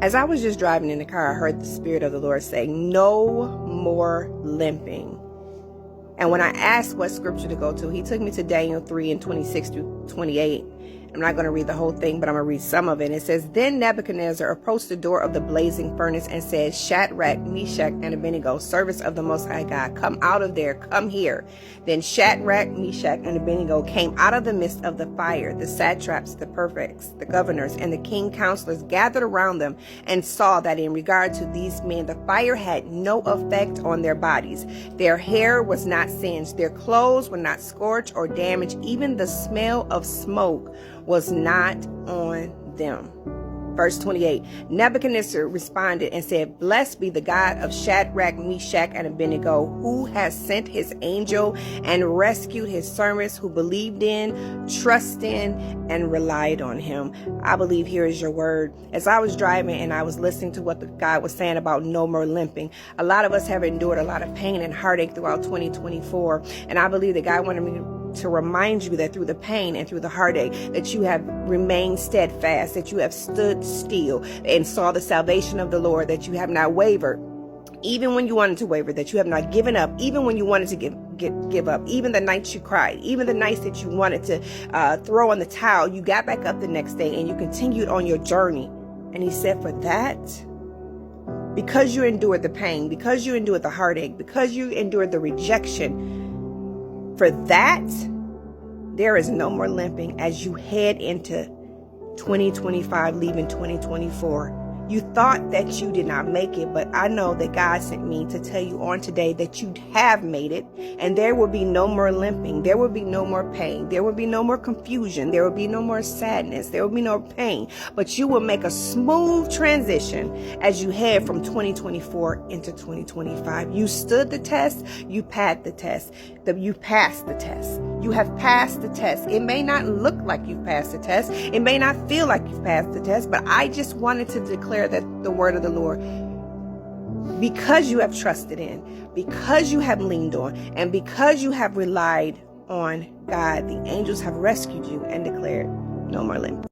As I was just driving in the car, I heard the Spirit of the Lord say, "No more limping." And when I asked what scripture to go to, he took me to Daniel 3 and 26 through 28. I'm not going to read the whole thing, but I'm going to read some of it. It says, "Then Nebuchadnezzar approached the door of the blazing furnace and said, Shadrach, Meshach, and Abednego, servants of the Most High God, come out of there, come here. Then Shadrach, Meshach, and Abednego came out of the midst of the fire. The satraps, the prefects, the governors, and the king counselors gathered around them and saw that in regard to these men, the fire had no effect on their bodies. Their hair was not singed. Their clothes were not scorched or damaged. Even the smell of smoke was not on them." Verse 28, Nebuchadnezzar responded and said, "Blessed be the God of Shadrach, Meshach, and Abednego, who has sent his angel and rescued his servants who believed in, trusted in, and relied on him." I believe here is your word. As I was driving and I was listening to what the God was saying about no more limping, a lot of us have endured a lot of pain and heartache throughout 2024. And I believe that God wanted me to remind you that through the pain and through the heartache, that you have remained steadfast, that you have stood still and saw the salvation of the Lord, that you have not wavered, even when you wanted to waver, that you have not given up, even when you wanted to give up, even the nights you cried, even the nights that you wanted to throw in the towel, you got back up the next day and you continued on your journey. And he said, for that, because you endured the pain, because you endured the heartache, because you endured the rejection, for that, there is no more limping as you head into 2025, leaving 2024. You thought that you did not make it, but I know that God sent me to tell you on today that you have made it, and there will be no more limping. There will be no more pain. There will be no more confusion. There will be no more sadness. There will be no pain, but you will make a smooth transition as you head from 2024 into 2025. You stood the test. You passed the test. You passed the test. You have passed the test. It may not look like you've passed the test. It may not feel like you've passed the test, but I just wanted to declare that the word of the Lord, because you have trusted in, because you have leaned on, and because you have relied on God, the angels have rescued you and declared no more limping.